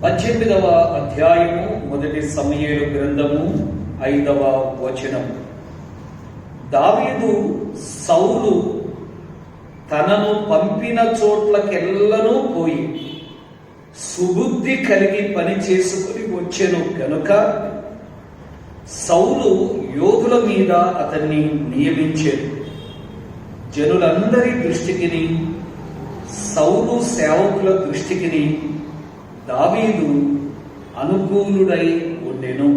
18వ అధ్యాయము మొదటి సమూయేలు గ్రంథము 5వ వచనం. దావీదు సౌలు తనను పంపిన చోట్లకెల్లను పోయి సుబుద్ధి కలిగి పని చేసుకుని వచ్చెను గనుక సౌలు యోధుల మీద అతన్ని నియమించాడు. జనులందరి దృష్టికిని సౌలు సేవకుల దృష్టికిని దావీదు అనుకూలుడై ఉండెను.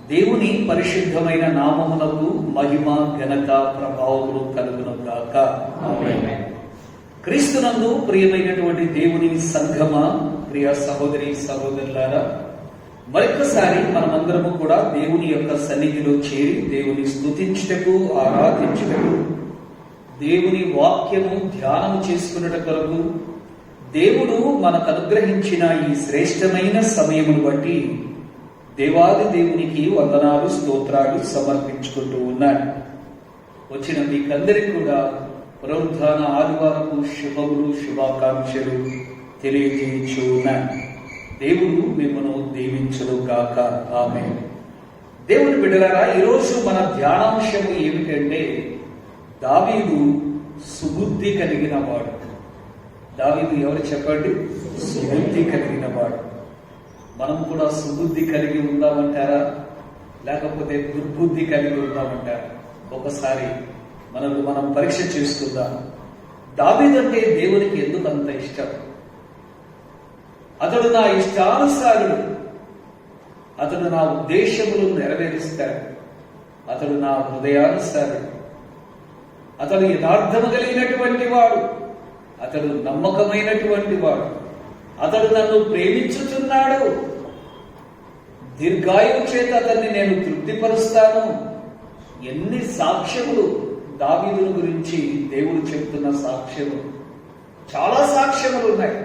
దేవుని పరిశుద్ధమైన నామమునకు మహిమ ఘనత ప్రభావములు కలుగును గాక. క్రీస్తునందు ప్రియమైనటువంటి దేవుని సంఘమ, ప్రియ సహోదరి సహోదరులారా, మరొకసారి మనమందరము కూడా దేవుని యొక్క సన్నిధిలో చేరి దేవుని స్తుతించుటకు, ఆరాధించుటకు, దేవుని వాక్యము ధ్యానము చేసుకున్నట కొరకు దేవుడు మనకు అనుగ్రహించిన ఈ శ్రేష్టమైన సమయమును బట్టి దేవాది దేవునికి వందనాలు, స్తోత్రాలు సమర్పించుకుంటూ ఉన్నాడు. వచ్చిన మీకందరికీ కూడా పునరుద్ధాన ఆదివారపు శుభములు, శుభాకాంక్షలు తెలియజేయచ్చు ఉన్నాడు. దేవుడు మిమ్మను దీవించును గాక. ఆమేన్. దేవుని బిడ్డలారా, ఈరోజు మన ధ్యానాంశము ఏమిటంటే దావీదు సుబుద్ధి కలిగిన వాడు. దావీదు ఎవరు చెప్పండి? సుబుద్ధి కలిగిన వాడు. మనం కూడా సుబుద్ధి కలిగి ఉందామంటారా, లేకపోతే దుర్బుద్ధి కలిగి ఉందామంటారా? ఒకసారి మనం పరీక్ష చేసుకుందాం. దావీదు అంటే దేవునికి ఎందుకు అంత ఇష్టం? అతడు నా ఇష్టానుసారుడు, అతడు నా ఉద్దేశములు నెరవేరుస్తాడు, అతడు నా హృదయానుసారుడు, అతడు యథార్థము కలిగినటువంటి వాడు, అతడు నమ్మకమైనటువంటి వాడు, అతడు నన్ను ప్రేమించుచున్నాడు, దీర్ఘాయువు చేత అతన్ని నేను తృప్తిపరుస్తాను. ఎన్ని సాక్ష్యములు దావీదుని గురించి దేవుడు చెప్తున్న సాక్ష్యములు, చాలా సాక్ష్యములు ఉన్నాయి.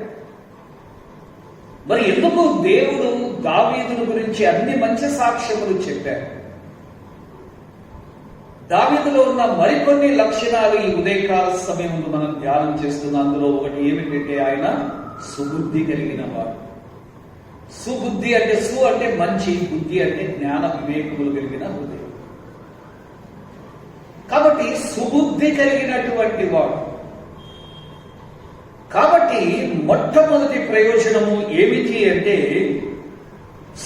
మరి ఎందుకు దేవుడు దావీదుని గురించి అన్ని మంచి సాక్ష్యములు చెప్పారు? దావీదులో ఉన్న మరికొన్ని లక్షణాలు ఈ ఉదయకాల సమయంలో మనం ధ్యానం చేస్తున్న అందులో ఒకటి ఏమిటంటే ఆయన సుబుద్ధి కలిగిన వాడు. సుబుద్ధి అంటే అంటే మంచి, బుద్ధి అంటే జ్ఞాన వివేకములు కలిగిన హృదయం. కాబట్టి సుబుద్ధి కలిగినటువంటి వాడు. కాబట్టి మొట్టమొదటి ప్రయోజనము ఏమిటి అంటే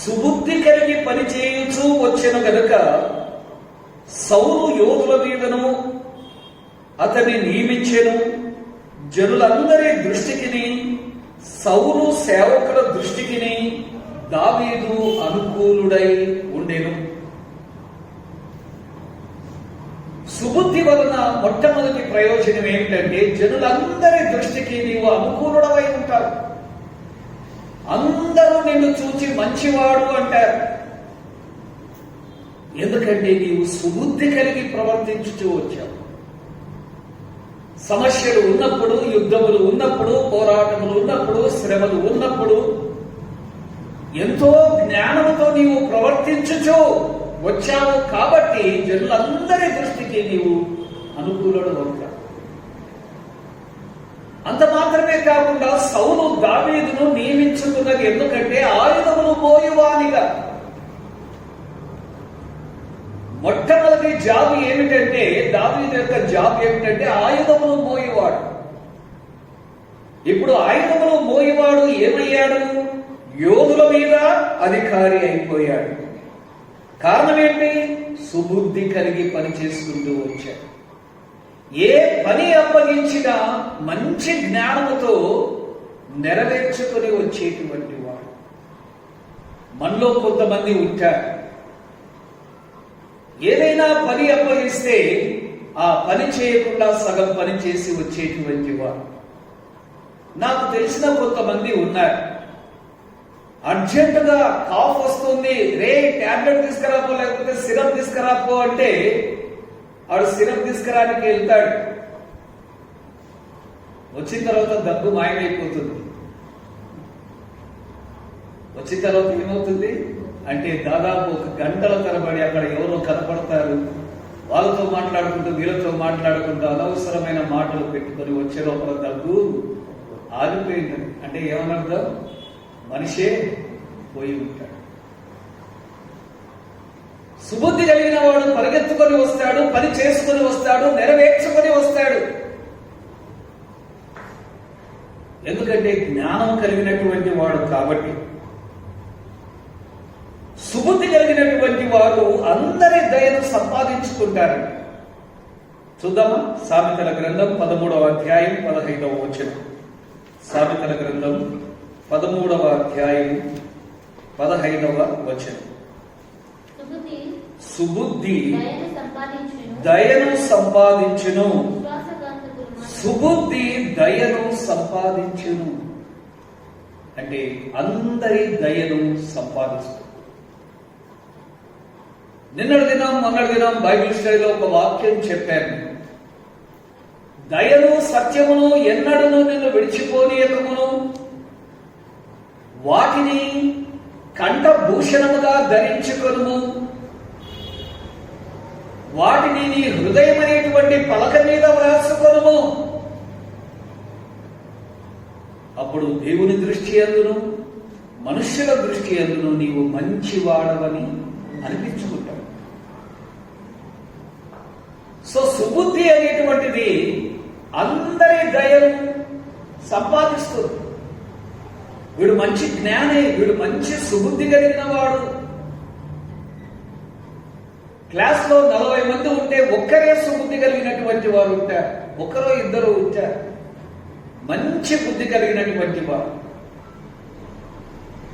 సుబుద్ధి కలిగి పనిచేయచ్చు వచ్చెను గనుక సౌలు యోధుల మీదను అతన్ని నియమించెను. జనులందరి దృష్టికిని, సౌలు సేవకుల దృష్టికిని దావీదు అనుకూలుడై ఉండెను. సుబుద్ధి వలన మొట్టమొదటి ప్రయోజనం ఏమిటంటే జనులందరి దృష్టికి నీవు అనుకూలుడవై ఉంటావు. అందరూ నిన్ను చూచి మంచివాడు అంటారు. ఎందుకంటే నీవు సుబుద్ధి కలిగి ప్రవర్తించుతూ వచ్చావు. సమస్యలు ఉన్నప్పుడు, యుద్ధములు ఉన్నప్పుడు, పోరాటములు ఉన్నప్పుడు, శ్రమలు ఉన్నప్పుడు ఎంతో జ్ఞానముతో నీవు ప్రవర్తించుచూ వచ్చావు. కాబట్టి జనులందరి దృష్టికి నీవు అనుకూలుడు అవుతావు. అంత మాత్రమే కాకుండా సౌలు దావీదును నియమించుకున్నది ఎందుకంటే ఆయుధములు మోయువానిగా. మొట్టమొదటి జాబ్ ఏమిటంటే, దావీదు యొక్క జాబ్ ఏమిటంటే ఆయుధములు మోయేవాడు. ఇప్పుడు ఆయుధములు మోయేవాడు ఏమయ్యాడు? యోధుల మీద అధికారి అయిపోయాడు. కారణం ఏంటి? సుబుద్ధి కలిగి పని చేసుకుంటూ వచ్చాడు. ఏ పని అప్పగించినా మంచి జ్ఞానముతో నెరవేర్చుకొని వచ్చేటువంటి వాడు. మనలో కొంతమంది ఉంటారు, ఏదైనా పని అప్పగిస్తే ఆ పని చేయకుండా సగం పని చేసి వచ్చేటువంటి వాడు. నాకు తెలిసిన కొంతమంది ఉన్నారు, అర్జెంటుగా కాఫ్ వస్తుంది, రే టాబ్లెట్ తీసుకురాపో లేకపోతే సిరప్ తీసుకురాపో అంటే ఆడు సిరప్ తీసుకురానికి వెళ్తాడు. వచ్చిన తర్వాత దగ్గు మాయమైపోతుంది. వచ్చిన తర్వాత ఏమవుతుంది అంటే దాదాపు 1 గంటల తరబడి అక్కడ ఎవరో కనపడతారు. వాళ్ళతో మాట్లాడుకుంటూ వీళ్ళతో మాట్లాడుకుంటూ అనవసరమైన మాటలు పెట్టుకొని వచ్చే లోపల దగ్గు ఆగిపోయింది. అంటే ఏమనర్థం? మనిషే పోయి ఉంటాడు. సుబుద్ధి కలిగిన వాడు పరిగెత్తుకొని వస్తాడు, పని చేసుకొని వస్తాడు, నెరవేర్చుకొని వస్తాడు. ఎందుకంటే జ్ఞానం కలిగినటువంటి వాడు కాబట్టి. సుబుద్ధి కలిగినటువంటి వారు అందరి దయను సంపాదించుకుంటారు. చూద్దామా? సామెతల గ్రంథం 13వ అధ్యాయం 15వ వచనం. సామెతల గ్రంథం 13వ అధ్యాయం 15వ వచనం. సుబుద్ధి దయను సంపాదించును. సుబుద్ధి దయను సంపాదించును అంటే అందరి దయను సంపాదిస్తుంది. నిన్నటి దినం మొన్నటి దినం బైబిల్ స్టడీలో ఒక వాక్యం చెప్పాను. దయను సత్యమును ఎన్నడను నిన్ను విడిచిపోనీయకమును, వాటిని కంఠభూషణముగా ధరించుకొనుము, వాటిని నీ హృదయం అనేటువంటి పలక మీద వ్రాసుకొనుము. అప్పుడు దేవుని దృష్టి యందును మనుష్యుల దృష్టి యందును నీవు మంచివాడవని అనిపించుకుంటావు. సో సుబుద్ధి అనేటువంటిది అందరి దయను సంపాదిస్తుంది. వీడు మంచి జ్ఞాని, వీడు మంచి సుబుద్ధి కలిగిన వాడు. క్లాస్లో 40 మంది ఉంటే ఒక్కరే సుబుద్ధి కలిగినటువంటి వారు ఉంటారు, ఒకరో ఇద్దరు ఉంటారు మంచి బుద్ధి కలిగినటువంటి వారు.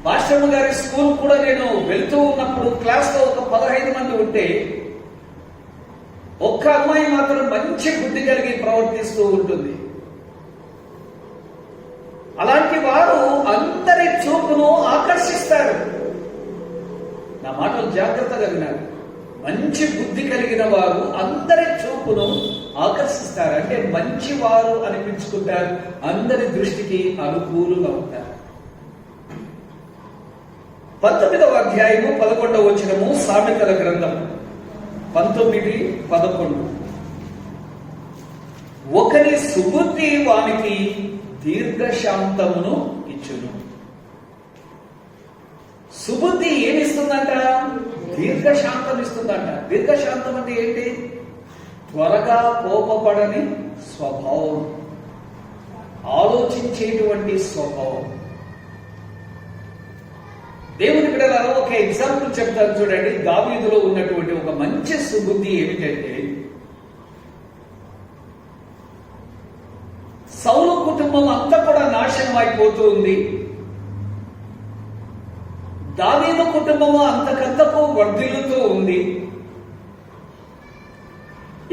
పాస్టర్ గారి స్కూల్ కూడా నేను వెళ్తూ ఉన్నప్పుడు క్లాస్లో ఒక 15 మంది ఉంటే ఒక్క అమ్మాయి మాత్రం మంచి బుద్ధి కలిగి ప్రవర్తిస్తూ ఉంటుంది. అలాంటి వారు అందరి చూపును ఆకర్షిస్తారు. నా మాటలు జాగ్రత్తగా వినాలి. మంచి బుద్ధి కలిగిన వారు అందరి చూపును ఆకర్షిస్తారు. అంటే మంచి వారు అనిపించుకుంటారు, అందరి దృష్టికి అనుకూలంగా ఉంటారు. 19వ అధ్యాయము 11వ వచనము సామెతల గ్రంథం 19:11. ఒకరి సుబుద్ధి వానికి దీర్ఘశాంతమును ఇచ్చును. సుబుద్ధి ఏమిస్తుందంట? దీర్ఘశాంతం ఇస్తుందంట. దీర్ఘశాంతం అంటే ఏంటి? త్వరగా కోపపడని స్వభావం, ఆలోచించేటువంటి స్వభావం. దేవుని బిడ్డలారా ఒక ఎగ్జాంపుల్ చెప్తాను చూడండి. దావీదులో ఉన్నటువంటి ఒక మంచి సుబుద్ధి ఏమిటంటే, సౌలు కుటుంబం అంతా కూడా నాశనం అయిపోతూ ఉంది. దావీదు కుటుంబము అంతకంతకు వర్ధిల్లుతూ ఉంది.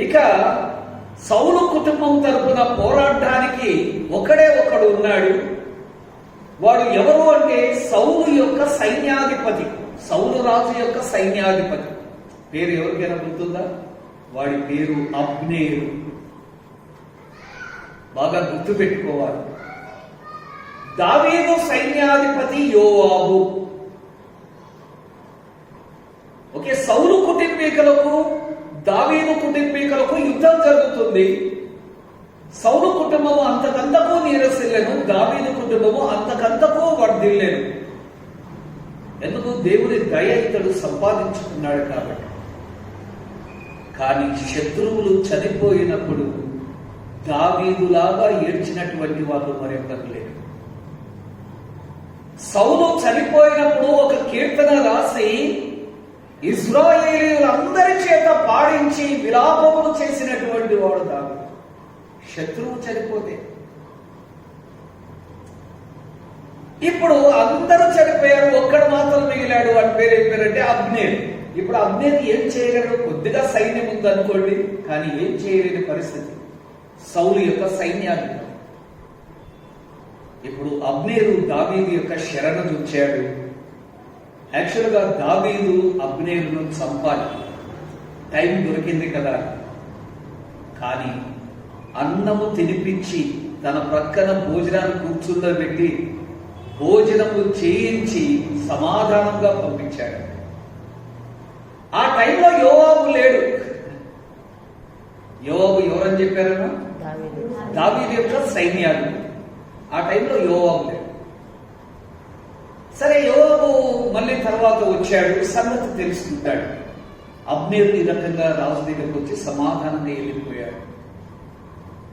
ఇక సౌలు కుటుంబం తరపున పోరాడడానికి ఒకడే ఒకడు ఉన్నాడు. వాడు ఎవరు అంటే సౌలు యొక్క సైన్యాధిపతి, సౌలు రాజు యొక్క సైన్యాధిపతి. పేరు ఎవరికైనా గుర్తుందా? వాడి పేరు అబ్నేరు. బాగా గుర్తు పెట్టుకోవాలి. దావీదు సైన్యాధిపతి యోవాబు. ఓకే, సౌలు కుటుంబీకులకు దావీదు కుటుంబీకులకు యుద్ధం జరుగుతుంది. సౌలు కుటుంబము అంతకంతకు నీరసిల్లేను, దావీదు కుటుంబము అంతకంతకు వర్ధిల్లేను. ఎందుకు? దేవుని దయ ఇతడు సంపాదించుకున్నాడు కాబట్టి. కానీ శత్రువులు చనిపోయినప్పుడు దావీదులాగా ఏడ్చినటువంటి వాళ్ళు మరొకరు లేరు. సౌలు చనిపోయినప్పుడు ఒక కీర్తన రాసి ఇశ్రాయేలీయులందరి చేత పాడించి విలాపములు చేసినటువంటి వాడు దావీదు. శత్రువు చనిపోతే ఇప్పుడు అందరూ చనిపోయారు, ఒక్కడు మాత్రం మిగిలాడు. వాడి పేరు ఏం పేరంటే అబ్నేరు. ఇప్పుడు అబ్నేరు ఏం చేయగలడు? కొద్దిగా సైన్యం ఉందనుకోండి, కానీ ఏం చేయలేని పరిస్థితి. సౌలు యొక్క సైన్యాధిపతి. ఇప్పుడు అబ్నేరు దావీదు యొక్క శరణు చూచాడు. యాక్చువల్గా దావీదు అబ్నేరును చంపాలి, టైం దొరికింది కదా. కానీ అన్నము తినిపించి తన ప్రక్కన భోజనాన్ని కూర్చుండబెట్టి భోజనము చేయించి సమాధానంగా పంపించాడు. ఆ టైంలో యోవాబు లేడు. యోవాబు ఎవరని చెప్పారన్నా? దావీదు యొక్క సైన్యాలు. ఆ టైంలో యోవాబు లేడు. మళ్ళీ తర్వాత వచ్చాడు, సంగతి తెలుసుకుంటాడు. అబ్నేరు ఈ రకంగా రాజు దగ్గరకు వచ్చి సమాధానంగా వెళ్ళిపోయాడు.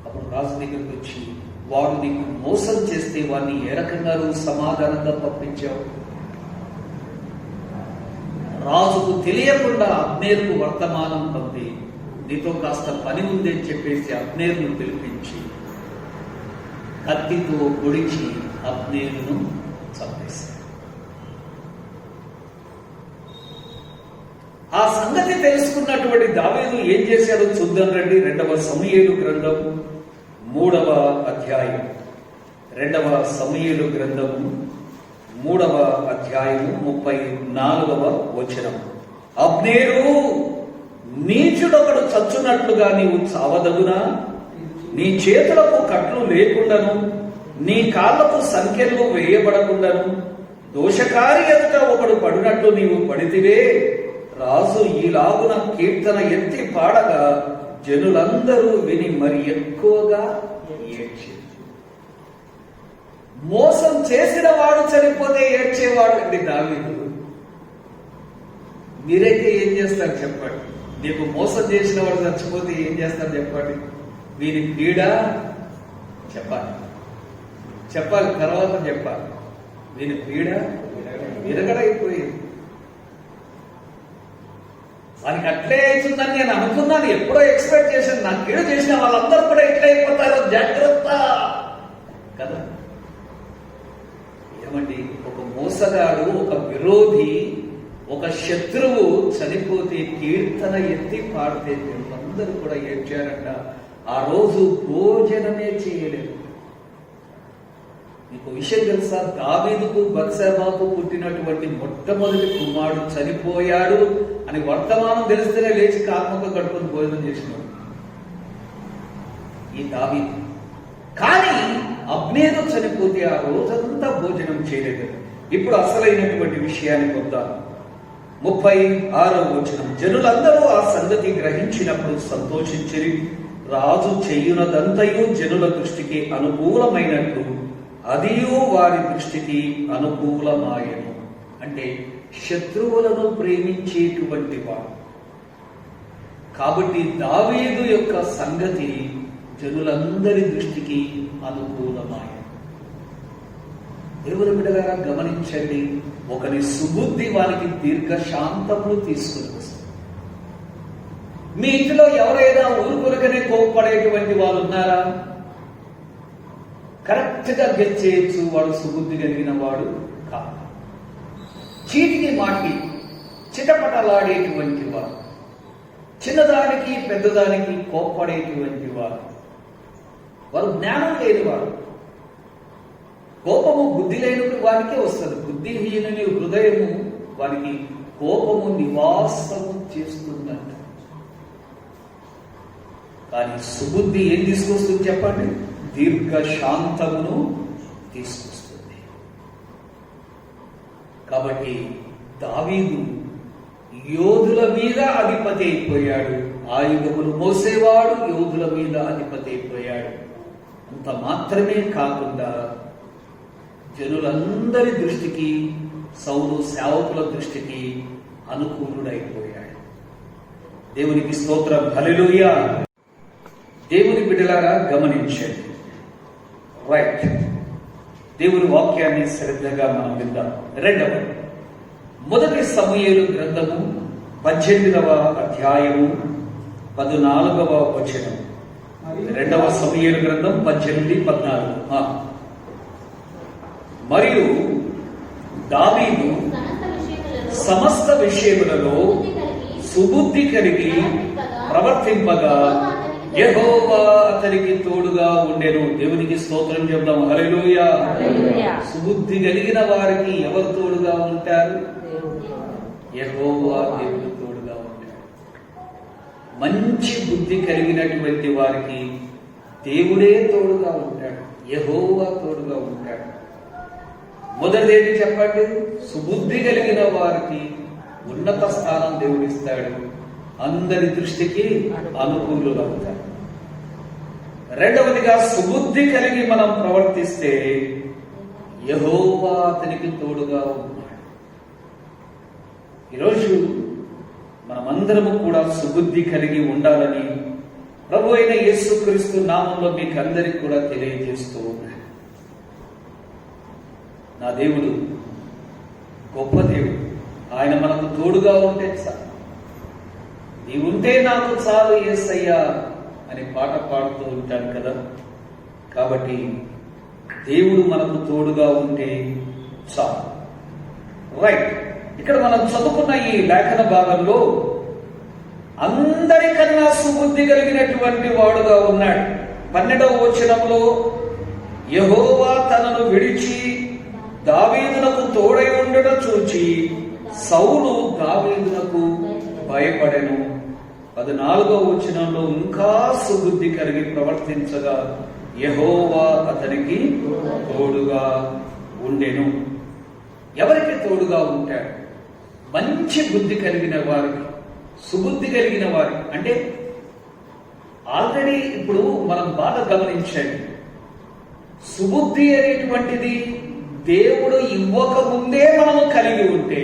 అప్పుడు రాజు దగ్గరకు వచ్చి, వాడు నీకు మోసం చేస్తే వాడిని ఏ రకంగా నువ్వు సమాధానంగా పంపించావు? రాజుకు తెలియకుండా అబ్నేరుకు వర్తమానం పంపి, నీతో కాస్త పని ఉందని చెప్పేసి అబ్నేరును పిలిపించి కత్తితో పొడిచి అబ్నేరును చంపేశాడు. ఆ సంగతి తెలుసుకున్నటువంటి దావీదు ఏం చేశాడో చూద్దాం రండి. 2వ సమూయేలు గ్రంథం 3వ అధ్యాయం. 2వ సమూయేలు గ్రంథము 3వ అధ్యాయము 34వ వచనం. అబ్నేరు, నీచుడొకడు చచ్చునట్లుగా నీవు చావదగునా? నీ చేతులకు కట్లు లేకుండాను, నీ కాళ్లకు సంఖ్యలు వేయబడకుండాను, దోషకారి ఎదుట ఒకడు పడినట్లు నీవు పడితివే. రాజు ఈలాగున కీర్తన ఎత్తి పాడగా జనులందరూ విని మరి ఎక్కువగా ఏడ్చారు. మోసం చేసిన వాడు చనిపోతే ఏడ్చేవాడు అండి దావీదు. మీరైతే ఏం చేస్తారు చెప్పండి? నీకు మోసం చేసిన వాడు చచ్చిపోతే ఏం చేస్తారు చెప్పండి? వీరి పీడ చెప్పాలి, తర్వాత చెప్పాలి. వీరి పీడ విరగడైపోయింది. వానికి అట్లే అవుతుందని నేను అనుకున్నాను, ఎప్పుడో ఎక్స్పెక్ట్ చేశాను. నాకు కీడు చేసిన వాళ్ళందరూ కూడా ఎట్లా అయిపోతారో జాగ్రత్త కదా. ఏమండి, ఒక మోసగాడు, ఒక విరోధి, ఒక శత్రువు చనిపోతే కీర్తన ఎత్తి పాడితే అందరూ కూడా ఏడ్చారంట. ఆ రోజు భోజనమే చేయలేదు. మీకు విషయం తెలుసా? దావీదుకు బత్షెబాకు పుట్టినటువంటి మొట్టమొదటి కుమారుడు చనిపోయాడు అని వర్తమానం తెలిస్తేనే లేచి కాత్మక కట్టుకుని భోజనం చేసినాడు ఈ దావీదు. కానీ అబ్నేరు చనిపోతే ఆ రోజంతా భోజనం చేయలేదు. ఇప్పుడు అసలైనటువంటి విషయానికి వద్దాం. 36వ వచనం. జనులందరూ ఆ సంగతి గ్రహించినప్పుడు సంతోషించిరి. రాజు చెయ్యునదంతయు జనుల దృష్టికి అనుకూలమైనట్లు అదియు వారి దృష్టికి అనుకూలమాయను. అంటే శత్రువులను ప్రేమించేటువంటి వాడు. కాబట్టి దావీదు యొక్క సంగతి జనులందరి దృష్టికి అనుకూలమాయను. దేవుని బిడ్డలారా గమనించండి, ఒకరి సుబుద్ధి వారికి దీర్ఘశాంతమును తీసుకుని వస్తుంది. మీ ఇంట్లో ఎవరైనా ఊరుకొరకనే కోప్పడేటువంటి వాళ్ళు ఉన్నారా? కరెక్ట్ గా గెస్ చేయొచ్చు, వాడు సుబుద్ధి కలిగిన వాడు కాదు. చీటికి మాటి చిటపటలాడేటువంటి వాడు, చిన్నదానికి పెద్దదానికి కోప్పడేటువంటి వాడు, వారు జ్ఞానం లేని వాడు. కోపము బుద్ధి లేని వారికే వస్తుంది. బుద్ధిహీనుని హృదయము వారికి కోపము నివాసము చేస్తుందంట. కానీ సుబుద్ధి ఏం తీసుకొస్తుంది చెప్పండి? దీర్ఘశాంతమును తీసుకొస్తుంది. కాబట్టి దావీదు యోధుల మీద అధిపతి అయిపోయాడు. ఆయుధములు మోసేవాడు యోధుల మీద అధిపతి అయిపోయాడు. అంత మాత్రమే కాకుండా జనులందరి దృష్టికి, సౌలు సేవకుల దృష్టికి అనుకూలుడైపోయాడు. దేవునికి స్తోత్రం, హల్లెలూయా. దేవుని బిడ్డలారా గమనించండి. రైట్, దేవుని వాక్యాన్ని శ్రద్ధగా మనం విందాం. 1 సమూయేలు గ్రంథము 18వ అధ్యాయము 14వ వచనం. 2వ సమూయేలు గ్రంథం 18:14. మరియు దావీదు సమస్త విషయములలో సుబుద్ధి కలిగి ప్రవర్తింపగా యెహోవా అతనికి తోడుగా ఉండెను. దేవునికి స్తోత్రం చెప్దాం, హల్లెలూయా. సుబుద్ధి కలిగిన వారికి ఎవరు తోడుగా ఉంటారు? యెహోవా దేవుడు తోడుగా ఉంటాడు. మంచి బుద్ధి కలిగినటువంటి వారికి దేవుడే తోడుగా ఉంటాడు, యెహోవా తోడుగా ఉంటాడు. మొదటిదేంటి చెప్పండి? సుబుద్ధి కలిగిన వారికి ఉన్నత స్థానం దేవుడిస్తాడు, అందరి దృష్టికి అనుకూలుగా అవుతాడు. రెండవదిగా, సుబుద్ధి కలిగి మనం ప్రవర్తిస్తే యెహోవా అతనికి తోడుగా ఉన్నాడు. ఈరోజు మనమందరము కూడా సుబుద్ధి కలిగి ఉండాలని ప్రభు అయిన యేసుక్రీస్తు నామంలో మీకు అందరికి కూడా తెలియజేస్తూ ఉన్నాను. నా దేవుడు గొప్ప దేవుడు. ఆయన మనకు తోడుగా ఉంటే చాలు. నీవుంటే నాకు చాలు యేసయ్యా అని పాట పాడుతూ ఉంటాను కదా. కాబట్టి దేవుడు మనకు తోడుగా ఉంటే చాలు. రైట్. ఇక్కడ మనం చదువుకున్న ఈ లేఖన భాగంలో అందరికన్నా సుబుద్ధి కలిగినటువంటి వాడుగా ఉన్నాడు. 12వ వచనంలో యెహోవా తనను విడిచి దావీదునకు తోడై ఉండట చూచి సౌలు దావీదునకు భయపడెను. 14వ వచనంలో ఇంకా సుబుద్ధి కలిగి ప్రవర్తించగా యెహోవా అతనికి తోడుగా ఉండెను. ఎవరికి తోడుగా ఉంటాడు? మంచి బుద్ధి కలిగిన వారికి, సుబుద్ధి కలిగిన వారికి. అంటే ఆల్రెడీ ఇప్పుడు మనం బాగా గమనించండి, సుబుద్ధి అనేటువంటిది దేవుడు ఇవ్వక ముందే మనము కలిగి ఉంటే,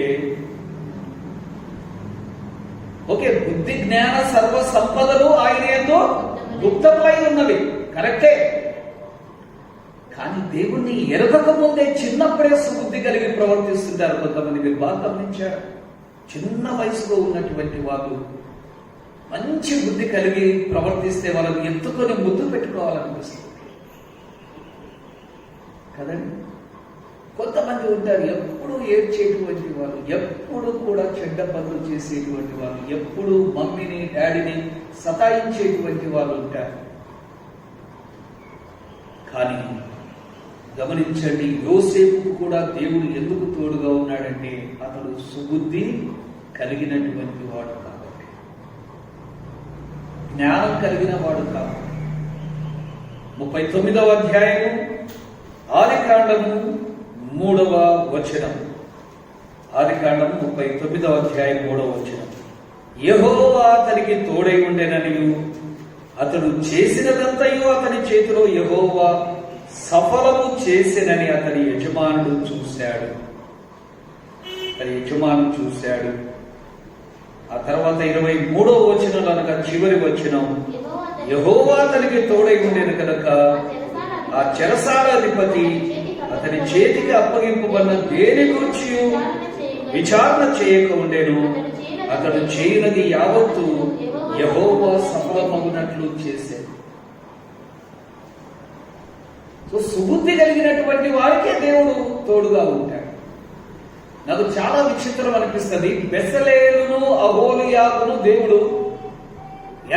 ఓకే, బుద్ధి జ్ఞాన సర్వ సంపదలు ఆయన యందు గుప్తమై ఉన్నవి, కరెక్టే. కానీ దేవుణ్ణి ఎరగక ముందే చిన్నప్పుడే సుబుద్ధి కలిగి ప్రవర్తిస్తుంటారు కొంతమంది. మీరు బాగా గమనించారు. చిన్న వయసులో ఉన్నటువంటి వాళ్ళు మంచి బుద్ధి కలిగి ప్రవర్తిస్తే వాళ్ళని ఎత్తుకొని ముద్దు పెట్టుకోవాలనిపిస్తుంది కదండి. కొంతమంది ఉంటారు ఎప్పుడు ఏడ్చేటువంటి వాళ్ళు, ఎప్పుడు కూడా చెడ్డ పనులు చేసేటువంటి వాళ్ళు, ఎప్పుడు మమ్మీని డాడీని సతాయించేటువంటి వాళ్ళు ఉంటారు. కానీ గమనించండి, యోసేపుకు కూడా దేవుడు ఎందుకు తోడుగా ఉన్నాడంటే అతడు సుబుద్ధి కలిగినటువంటి వాడు కాబట్టి, జ్ఞానం కలిగిన వాడు కాబట్టి. 39వ అధ్యాయము ఆదికాండము 3వ వచనం. ఆదికాండము 39వ అధ్యాయం 3వ వచనం. యెహోవా అతనికి తోడై ఉండెననియు అతడు చేసినదంతయు అతని చేతిలో యెహోవా సఫలము చేసినని అతని యజమానుడు చూశాడు. ఆ తర్వాత 23వ వచనం అనగా చివరి వచనం, యెహోవా అతనికి తోడై ఉండెను కనుక ఆ చెరసాలాధిపతి అతని చేతికి అప్పగింపబడిన దేని గురించి విచారణ చేయక ఉండెను. అతడు చేయనది యావత్తు యెహోవా సఫలమగునట్లు చేశాడు. సో సుబుద్ధి కలిగినటువంటి వారికే దేవుడు తోడుగా ఉంటాడు. నాకు చాలా విచిత్రం అనిపిస్తుంది. బెసలేలును అహోలియాబును దేవుడు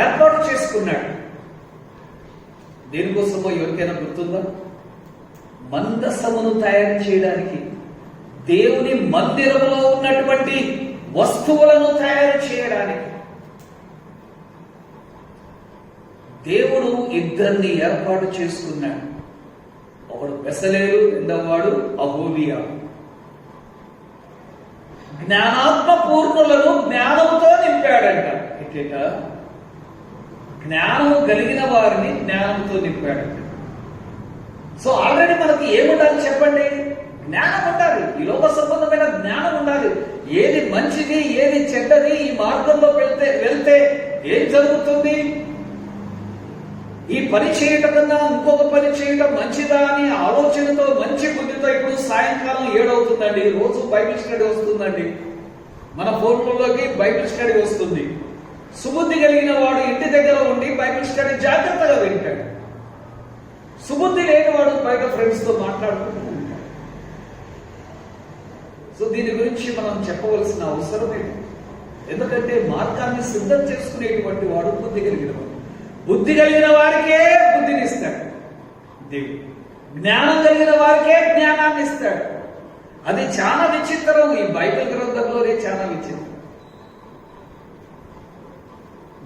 ఏర్పాటు చేసుకున్నాడు. దేనికోసమో ఎవరికైనా గుర్తుందా? మందసమును తయారు చేయడానికి, దేవుని మందిరములో ఉన్నటువంటి వస్తువులను తయారు చేయడానికి దేవుడు ఇద్దరిని ఏర్పాటు చేసుకున్నాడు. ఒకడు బెసలేలు, రెండవవాడు అహోలియా. జ్ఞానాత్మ పూర్ణులను జ్ఞానంతో నింపాడంట. ఇట జ్ఞానము కలిగిన వారిని జ్ఞానంతో నింపాడంట. సో ఆల్రెడీ మనకి ఏముండాలి చెప్పండి? జ్ఞానం ఉండాలి. ఈ లోక సంబంధమైన జ్ఞానం ఉండాలి. ఏది మంచిది, ఏది చెడ్డది, ఈ మార్గంలో వెళ్తే ఏం జరుగుతుంది, ఈ పని చేయటం కన్నా ఇంకొక పని చేయటం మంచిదా అని ఆలోచనతో, మంచి బుద్ధితో. ఇప్పుడు సాయంకాలం 7 అవుతుందండి, రోజు బైబిల్ స్టడీ వస్తుందండి, మన ఫోన్లలోకి బైబిల్ స్టడీ వస్తుంది. సుబుద్ధి కలిగిన వాడు ఇంటి దగ్గర ఉండి బైబిల్ స్టడీ జాగ్రత్తగా వింటాడు. సుబుద్ధి లేని వాడు బయట ఫ్రెండ్స్ తో మాట్లాడుకుంటూ ఉంటాడు. సో దీని గురించి మనం చెప్పవలసిన అవసరం ఏంటి? ఎందుకంటే మార్గాన్ని సిద్ధం చేసుకునేటువంటి వాడు బుద్ధి కలిగిన వాడు. బుద్ధి కలిగిన వారికే బుద్ధిని ఇస్తాడు దేవుడు. జ్ఞానం కలిగిన వారికే జ్ఞానాన్ని ఇస్తాడు. అది చాలా విచిత్రం. ఈ బైబిల్ గ్రంథంలోనే చాలా విచిత్రం.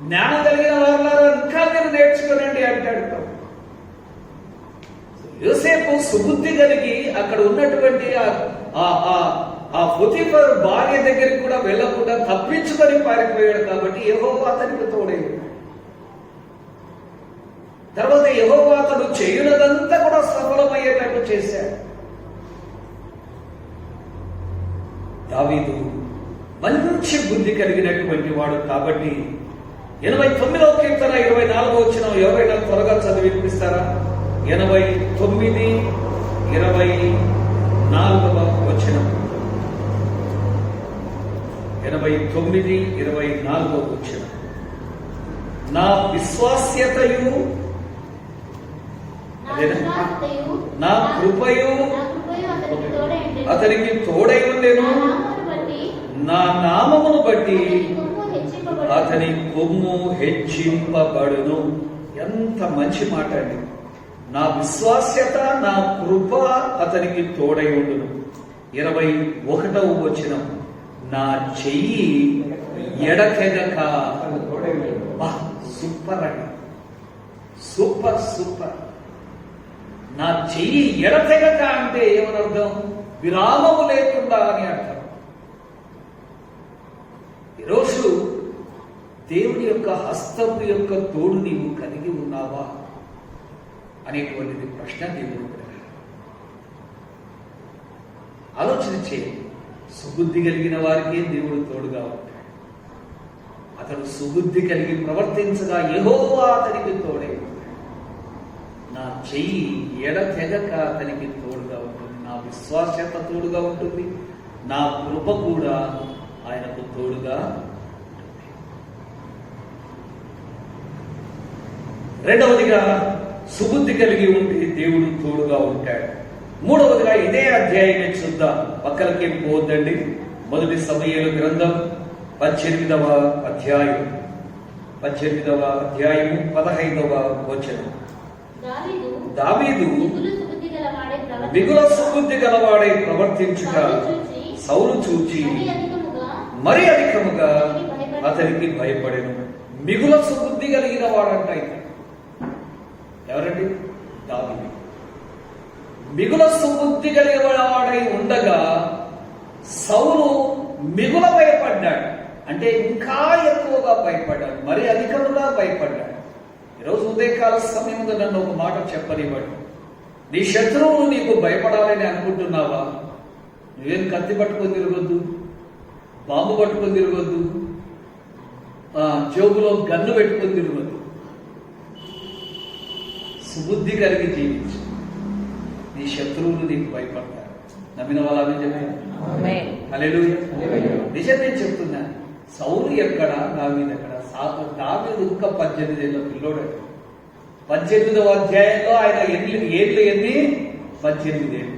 జ్ఞానం కలిగిన వారులారా ఇంకా మీరు నేర్చుకోనండి అంటాడు. యోసేపు సుబుద్ధి కలిగి అక్కడ ఉన్నటువంటి ఆ పొతిఫర్ భార్య దగ్గరికి కూడా వెళ్ళకుండా తప్పించుకొని పారిపోయాడు. కాబట్టి యెహోవా అతనికి తోడై ఉన్నాడు. తర్వాత యెహోవా అతడు చేయునదంతా కూడా సఫలమయ్యేటట్టు చేశాడు. దావీదు మంచి బుద్ధి కలిగినటువంటి వాడు. కాబట్టి 89వ కీర్తన 24వ వచనం ఎవరైనా త్వరగా చదివి వినిపిస్తారా? 89, 24వ వచనం. 89, 24వ వచనం. నా విశ్వాస్యతయు నా కృపయు అతనికి తోడై ఉండెను, నా నామమును బట్టి అతని కొమ్ము హెచ్చింపబడును. ఎంత మంచి మాట అండి. నా విశ్వాస్యత, నా కృప అతనికి తోడై ఉండును. 21వ వచనం. నా చెయ్యి ఎడతెగక. సూపర్ అండి, సూపర్ సూపర్. నా చెయ్యి ఎడతెగక అంటే ఏమనర్థం? విరామము లేకుండా అని అర్థం. ఈరోజు దేవుని యొక్క హస్తము యొక్క తోడు నీవు కలిగి ఉన్నావా అనేటువంటిది ప్రశ్న దేవుడు ఆలోచన చేయండి. సుబుద్ధి కలిగిన వారికే దేవుడు తోడుగా ఉంటాడు. అతడు సుబుద్ధి కలిగి ప్రవర్తించగా యెహోవా అతనికి తోడై ఉంటాడు. నా చెయ్యి ఎడతెగక అతనికి తోడుగా ఉంటుంది. నా విశ్వాస్యత తోడుగా ఉంటుంది. నా కృప కూడా ఆయనకు తోడుగా ఉంటుంది. రెండవదిగా సుబుద్ధి కలిగి ఉండి దేవుడు తోడుగా ఉంటాడు. మూడవదిగా ఇదే అధ్యాయమే చూద్దాం. పక్కలకేం పోవద్దండి. 1 సమూయేలు గ్రంథం 18వ అధ్యాయం 15వ వచనం. దావీదు మిగుల సుబుద్ధి గలవాడై ప్రవర్తించుట సౌలు చూచి మరి అధికముగా అతనికి భయపడెను. మిగుల సుబుద్ధి కలిగిన వాడంట. ఎవరండి? దావీదు. మిగుల సుబుద్ధి కలిగిన వాడై ఉండగా సౌలు మిగుల భయపడ్డాడు. అంటే ఇంకా ఎక్కువగా భయపడ్డాడు, మరి అధికముగా భయపడ్డాడు. ఈరోజు ఉదయకాల సమయంలో నన్ను ఒక మాట చెప్పనివ్వండి. నీ శత్రువులు నీకు భయపడాలని అనుకుంటున్నావా? నువ్వేం కత్తి పట్టుకొని తిరగొద్దు, బాంబు పట్టుకొని తిరగొద్దు, జోబులో గన్ను పెట్టుకొని తిరగొద్దు. సుబుద్ధి కలిగి జీవించు. నీ శత్రువులు నీకు భయపడతారు. నమ్మిన వాళ్ళని చెప్పారు. హల్లెలూయా. నిజమే చెప్తున్నా. సౌలు ఎక్కడ, దావీదు ఎక్కడ? దావీదు ఇంకా 18 ఏళ్ళ పిల్లోడు. 18వ అధ్యాయంలో ఆయన ఏళ్ళు ఎన్ని? 18 ఏళ్ళు.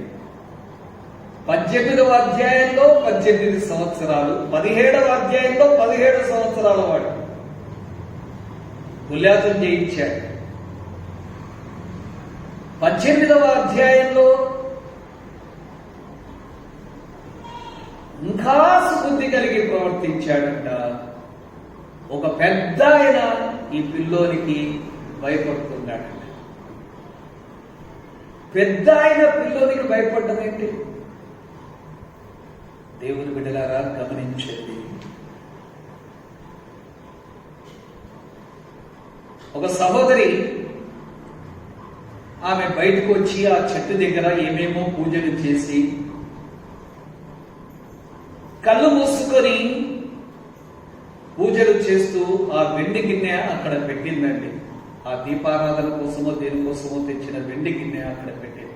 18వ అధ్యాయంలో 18 సంవత్సరాలు. 17వ అధ్యాయంలో 17 సంవత్సరాల వాడు ఉల్లాసం చేయించాడు. 18వ అధ్యాయంలో ఇంకా సుబుద్ధి కలిగి ప్రవర్తించాడంట. ఒక పెద్ద ఆయన ఈ పిల్లోనికి భయపడుతున్నాడంట. పెద్ద ఆయన పిల్లోనికి భయపడడం ఏంటి? దేవుని బిడ్డలారా గమనించండి. ఒక సహోదరి ఆమె బయటకు వచ్చి ఆ చెట్టు దగ్గర ఏమేమో పూజలు చేసి కళ్ళు మూసుకొని పూజలు చేస్తూ ఆ వెండి గిన్నె అక్కడ పెట్టిందండి. ఆ దీపారాధన కోసమో దేనికోసమో తెచ్చిన వెండి గిన్నె అక్కడ పెట్టింది.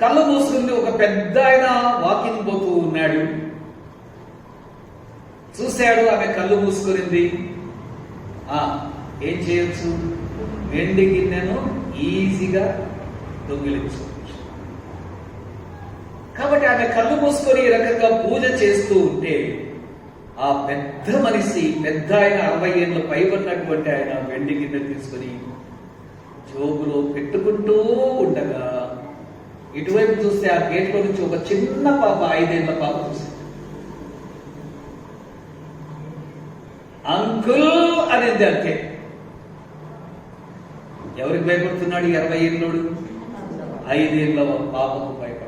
కళ్ళు మూసుకుంది. ఒక పెద్ద ఆయన వాకింగ్ పోతూ ఉన్నాడు. చూశాడు, ఆమె కళ్ళు మూసుకునింది. ఏం చేయొచ్చు? వెండి గిన్నెను ఈజీగా దొంగిలించవచ్చు. కాబట్టి ఆమె కళ్ళు మూసుకొని ఈ రకంగా పూజ చేస్తూ ఉంటే ఆ పెద్ద మనిషి, పెద్ద ఆయన 60 ఏళ్ళు పైబడినటువంటి ఆయన వెండి గిన్నె తీసుకొని జోబులో పెట్టుకుంటూ ఉండగా ఇటువైపు చూస్తే ఆ గేట్లో నుంచి ఒక చిన్న పాప, 5 ఏళ్ల పాప చూసింది. అంకుల్ అనేది అంతే. ఎవరికి భయపడుతున్నాడు? 20 ఏళ్ళోడు 5 ఏళ్ళ పాపకు భయపడుతున్నాడు.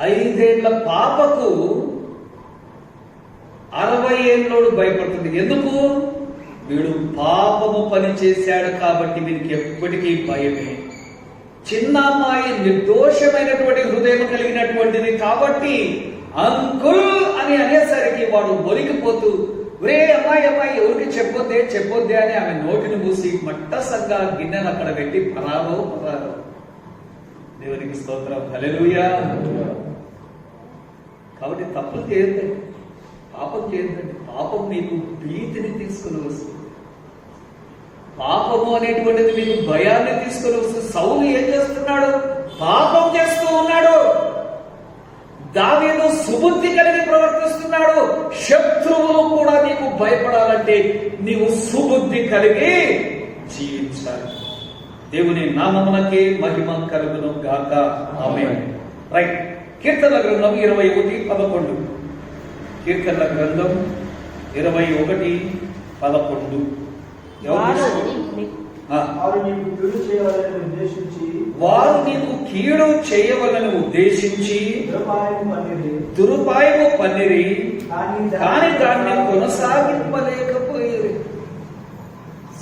5 ఏళ్ల పాపకు 60 ఏళ్ళోడు భయపడుతుంది. ఎందుకు? వీడు పాపము పని చేశాడు కాబట్టి వీరికి ఎప్పటికీ భయమే. చిన్న అమ్మాయి నిర్దోషమైనటువంటి హృదయం కలిగినటువంటిది కాబట్టి అంకుల్ అని అనేసరికి వాడు ఒలిగిపోతూ, రే అమ్మాయి ఎవరికి చెప్పొద్దే అని ఆమె నోటిని మూసి మట్టసంగా గిన్నెను అక్కడ పెట్టి పరారో. దేవునికి స్తోత్రం, హల్లెలూయా. కాబట్టి తప్పులు చేయొద్దండి, పాపం చేయొద్దండి. పాపం మీకు భీతిని తీసుకుని వస్తుంది. పాపము అనేటువంటిది మీకు భయాన్ని తీసుకుని వస్తుంది. సౌలు ఏం చేస్తున్నాడు? పాపం చేస్తూ ఉన్నాడు. దావీదు సుబుద్ధి కలిగి ప్రవర్తిస్తున్నాడు. శత్రువులు కూడా నీకు భయపడాలంటే నీవు సుబుద్ధి కలిగి జీవించాలి. దేవుని నామమునకే మహిమ కలుగును గాక. ఆమేన్. రైట్. కీర్తనల గ్రంథం 21:11. కీర్తనల గ్రంథం 21:11. వారు నీకు కీడు చేయవలని ఉద్దేశించి దురుపాయము పన్నిరి, కానీ దాన్ని కొనసాగింపలేకపోయేది.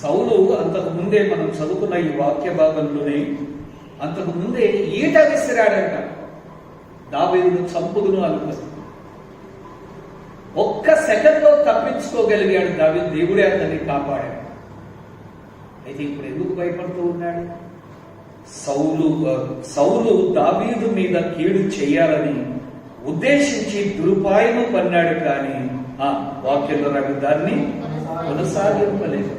సౌలు అంతకు ముందే మనం చదువుకున్న ఈ వాక్య భాగంలోనే అంతకు ముందే ఈట విసిరాడంట. దావీదును చంపుదును అనుకున్నాడు. ఒక్క సెకండ్లో తప్పించుకోగలిగాడు దావీదు. దేవుడే అతన్ని కాపాడాడు. అయితే ఇప్పుడు ఎందుకు భయపడుతూ ఉన్నాడు? సౌలు దావీదు మీద కీడు చేయాలని ఉద్దేశించి దురుపాయము పన్నాడు, కానీ వాక్యంలో నాకు దాన్ని కొనసాగింపలేదు.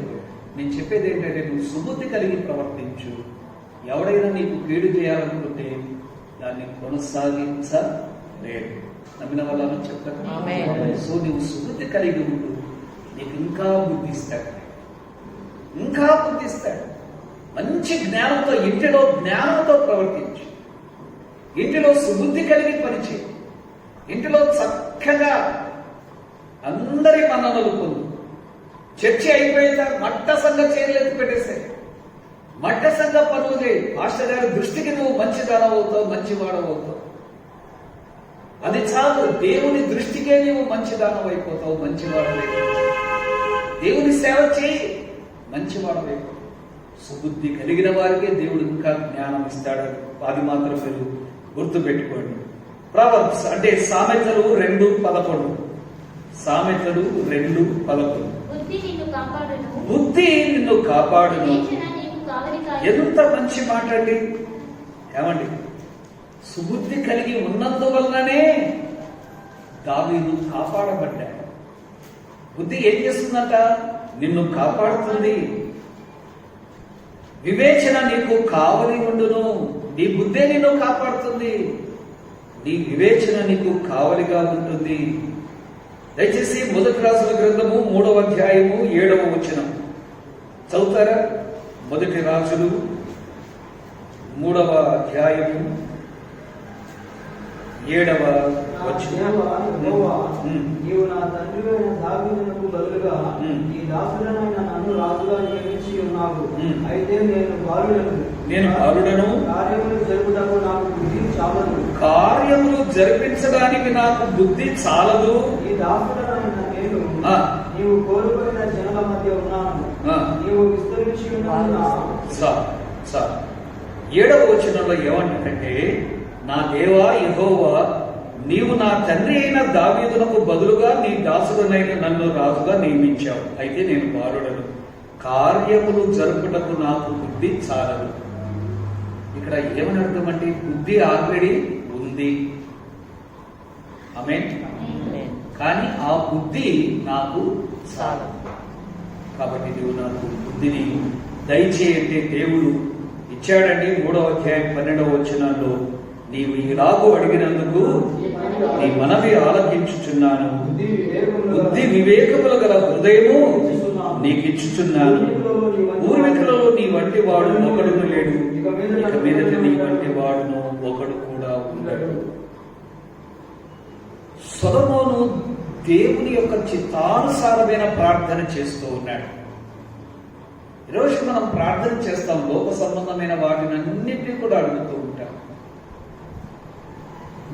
నేను చెప్పేది ఏంటంటే, నువ్వు సుబుద్ధి కలిగి ప్రవర్తించు. ఎవడైనా నీకు కీడు చేయాలనుకుంటే దాన్ని కొనసాగించలేదు. నమ్మిన వాళ్ళని చెప్తాను. సో నువ్వు సుబుద్ధి కలిగి ఉండు, నీకు ఇంకా బుద్ధిస్తాడు. మంచి జ్ఞానంతో, ఇంటిలో జ్ఞానంతో ప్రవర్తించు. ఇంటిలో సుబుద్ధి కలిగి పనిచేయి. ఇంటిలో చక్కగా అందరి మన్ననలు పొందు. చర్చి అయిపోయిన మట్ట సంఘ చేయలేదు పెట్టేసే, మట్ట సంఘ పనులు చేయి. మాస్టర్ గారి దృష్టికి నువ్వు మంచిదానవుతావు, మంచివాడవుతావు. అది చాలు. దేవుని దృష్టికే నువ్వు మంచిదానమైపోతావు, మంచివాడవైపోతావు. దేవుని సేవ చేయి, మంచివాడవైపోతావు. సుబుద్ధి కలిగిన వారికే దేవుడు ఇంకా జ్ఞానం ఇస్తాడు. అది మాత్రం మీరు గుర్తుపెట్టుకోండి. ప్రవర్బ్స్ అంటే సామెతలు 2:11. సామెతలు 2:11. బుద్ధి నిన్ను కాపాడును. ఎంత మంచి మాట అండి. ఏమండి, సుబుద్ధి కలిగి ఉన్నందువల్లనే దావీదు కాపాడబడ్డాడు. బుద్ధి ఏం చేస్తుందంట? నిన్ను కాపాడుతుంది. వివేచన నీకు కావలి ఉండును. నీ బుద్ధే నిన్ను కాపాడుతుంది. నీ వివేచన నీకు కావలిగా ఉంటుంది. దయచేసి మొదటి రాజుల గ్రంథము 3వ అధ్యాయము 7వ వచనం చదువుతారా? మొదటి రాజులు 3వ అధ్యాయము 7వ వచనం. నీవు నా తండ్రివైన దావీదునకు బదులుగా ఈ దాసుడనైన నన్ను రాజుగా నియమించి ఉన్నావు. అయితే నేను బాలుడను, కార్యములు జరుపుటకు నాకు బుద్ధి చాలదు. కార్యములు జరిపించడానికి నాకు బుద్ధి చాలదు. ఈ దాసుడనైన నేను నీవు కోల్పోయిన జనుల మధ్య ఉన్నాను. నీవు విస్తరించి ఉన్నందున. 7వ వచనంలో ఏమంటాడంటే, నా దేవా యెహోవా, నీవు నా తండ్రి అయిన దావీదునకు బదులుగా నీ దాసుడనైన నన్ను రాజుగా నియమించావు. అయితే నేను బాలుడను, కార్యములు జరుపుటకు నాకు బుద్ధి చాలదు. ఇక్కడ ఏమని అర్థం అంటే, బుద్ధి ఆల్రెడీ ఉంది. ఆమేన్. కానీ ఆ బుద్ధి నాకు చాలదు. కాబట్టి నీవు నాకు బుద్ధిని దయచేయంటే దేవుడు ఇచ్చాడండి. 3వ అధ్యాయం 12వ వచనంలో, నీవు ఈలాగు అడిగినందుకు నీ మనవి ఆలకించుచున్నాను. బుద్ధి వివేకములు గల హృదయము నీకు ఇచ్చుచున్నాను. పూర్వీకులలో నీ వంటి వాడు ఒకడును లేడు, ఇక మీదట నీ వంటి వాడును ఒకడు కూడా ఉండడు. సొలొమోను దేవుని యొక్క చిత్తానుసారమైన ప్రార్థన చేస్తూ ఉన్నాడు. ఈరోజు మనం ప్రార్థన చేస్తాం, లోక సంబంధమైన వాటిని అన్నింటినీ కూడా అడుగుతూ ఉంటాం.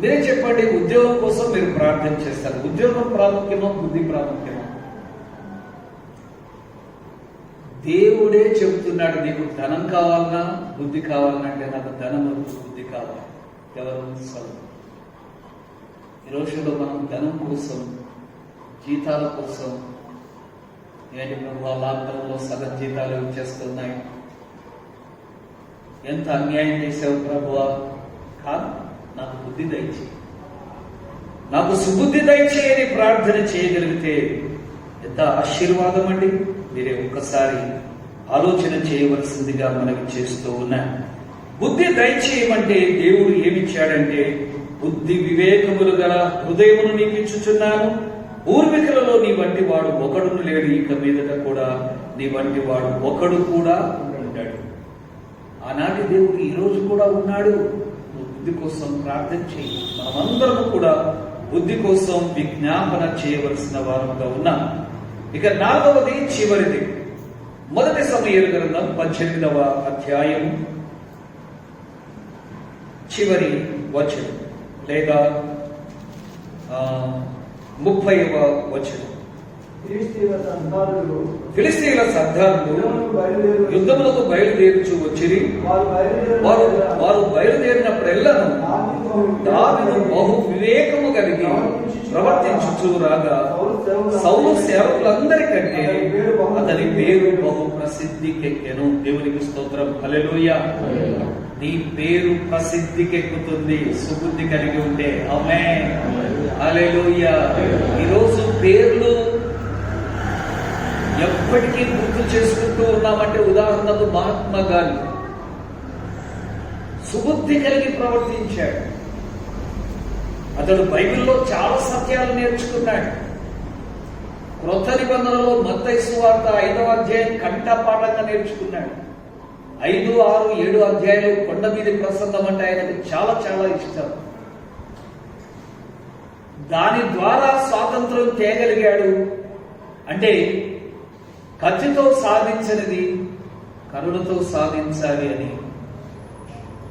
మీరే చెప్పండి, ఉద్యోగం కోసం మీరు ప్రార్థన చేస్తారు. ఉద్యోగం ప్రాముఖ్యమో, బుద్ధి ప్రాముఖ్యమో? దేవుడే చెబుతున్నాడు, నీకు ధనం కావాలన్నా బుద్ధి కావాలన్నా అంటే నాకు ధనం బుద్ధి కావాలి. ఎవరు? సౌలు. ఈ రోజుల్లో మనం ధనం కోసం, జీతాల కోసం, ఏంటి ప్రభు లాక్డౌన్లో సగం జీతాలు ఇచ్చేస్తున్నాయి, ఎంత అన్యాయం చేసావు ప్రభువా. కాదు, నాకు బుద్ధి దయచేయి, నాకు సుబుద్ధి దయచేయని ప్రార్థన చేయగలిగితే ఎంత ఆశీర్వాదం అండి. మీరే ఒక్కసారి ఆలోచన చేయవలసిందిగా మనకి చేస్తూ ఉన్నాను. బుద్ధి దయచేయమంటే దేవుడు ఏమిచ్చాడంటే, బుద్ధి వివేకములు గల హృదయమును నీకు ఇచ్చుచున్నాను, పూర్వీకులలో నీ వంటి వాడు ఒకడును లేడు, ఇక మీదట కూడా నీ వంటి వాడు ఒకడు కూడా ఉంటాడు. ఆనాటి దేవుడు ఈ రోజు కూడా ఉన్నాడు. బుద్ధి కోసం ప్రార్థన చేయి. మనమందరము కూడా బుద్ధి కోసం విజ్ఞాపన చేయవలసిన వారుగా ఉన్నాం. ఇక 4వది, చివరిది, 1 సమూయేలు గ్రంథం 18వ అధ్యాయం చివరి వచనం లేదా 30వ వచనం. ఫిలిస్తీయుల సర్దారులు యుద్ధములకు బయలుదేరుచు వచ్చిరి. వారు బయలుదేరినప్పుడెల్లను దావీదు బహు వివేకము కలిగి ప్రవర్తించుచు రాగా సౌలు సేవకులందరికంటే అతని పేరు బహు ప్రసిద్ధికెక్కెను. దేవునికి స్తోత్రం. హల్లెలూయా. నీ పేరు ప్రసిద్ధికెక్కుతుంది సుబుద్ధి కలిగి ఉంటే. ఆమేన్. హల్లెలూయా. ఈరోజు పేర్లు ఎప్పటికీ గుర్తు చేసుకుంటూ ఉన్నామంటే, ఉదాహరణకు మహాత్మా గాంధీ సుబుద్ధి కలిగి ప్రవర్తించాడు. అతడు బైబిల్లో చాలా సత్యాలు నేర్చుకున్నాడు. క్రొత్త నిబంధనలో మత్తయి సువార్త 5వ అధ్యాయం కంఠపాఠంగా నేర్చుకున్నాడు. 5, 6, 7 అధ్యాయాలు కొండ మీద ప్రసంగం అంటే ఆయనకు చాలా చాలా ఇష్టం. దాని ద్వారా స్వాతంత్రం తేగలిగాడు. అంటే కత్తితో సాధించినది కరుణతో సాధించాలి అని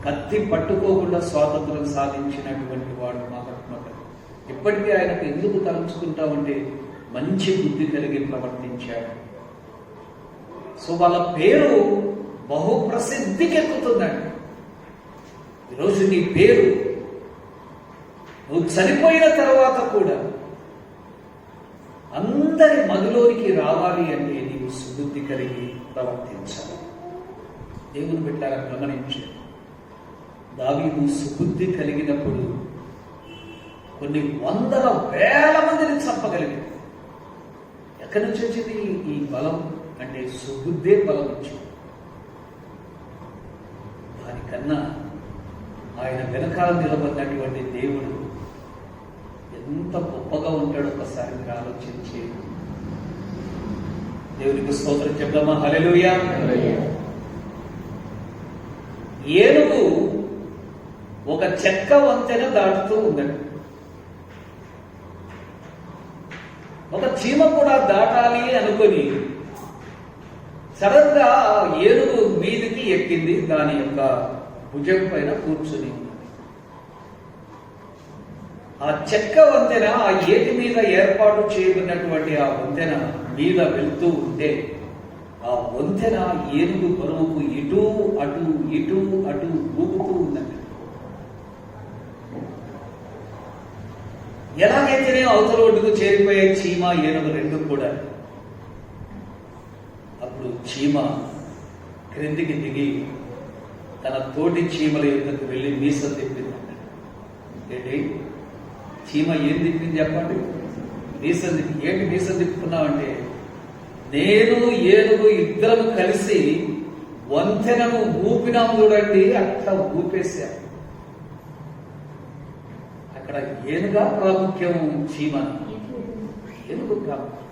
కత్తి పట్టుకోకుండా స్వాతంత్రం సాధించినటువంటి వాడు మహాత్మా గాంధీ. ఇప్పటికీ ఆయనకు ఎందుకు తలుచుకుంటామంటే మంచి బుద్ధి కలిగి ప్రవర్తించాడు. సో వాళ్ళ పేరు బహు ప్రసిద్ధికెక్కుతుందండి. ఈరోజు నీ పేరు నువ్వు చనిపోయిన తర్వాత కూడా అందరి మదిలోనికి రావాలి అంటే నీవు సుబుద్ధి కలిగి ప్రవర్తించాలి. దేవుని బిడ్డలారా గమనించు, దావీదు సుబుద్ధి కలిగినప్పుడు కొన్ని వందల వేల మందిని చంపగలిగాడు. ఎక్కడి నుంచి వచ్చింది ఈ బలం అంటే సుబుద్ధే బలం వచ్చింది. దానికన్నా ఆయన వెనకాల నిలబడినటువంటి దేవుడు ఎంత గొప్పగా ఉంటాడో ఒకసారి మీరు ఆలోచించి దేవునికి స్తోత్రం చెప్దామా? హల్లెలూయా. ఏనుగు ఒక చెక్క వంతెన దాటుతూ ఉందండి. ఒక చీమ కూడా దాటాలి అనుకొని సడన్ గా ఏనుగు మీదికి ఎక్కింది. దాని యొక్క భుజం పైన కూర్చుని ఆ చెక్క వంతెన, ఆ ఏటి మీద ఏర్పాటు చేయబడినటువంటి ఆ వంతెన మీద వెళ్తూ ఉంటే ఆ వంతెన ఏనుగు బరువుకు ఇటు అటు ఊగుతూ ఉందండి. ఎలాగైతేనే అవతల ఒడ్డుకు చేరిపోయే చీమ ఏనుగు రెండు కూడా. అప్పుడు చీమ క్రిందికి దిగి తన తోటి చీమల యొద్దకు వెళ్ళి మీసం తిప్పిందండి. ఏంటి చీమ ఏం తిప్పింది చెప్పండి? మీసం తిప్పి. ఏంటి మీసం తిప్పుకున్నావంటే, నేను ఏనుగు ఇద్దరం కలిసి వంతెనను ఊపినాం చూడండి, అట్లా ఊపేశా. అక్కడ ఏనుగా ప్రాముఖ్యం, చీమ ఏనుగు ప్రాముఖ్యం.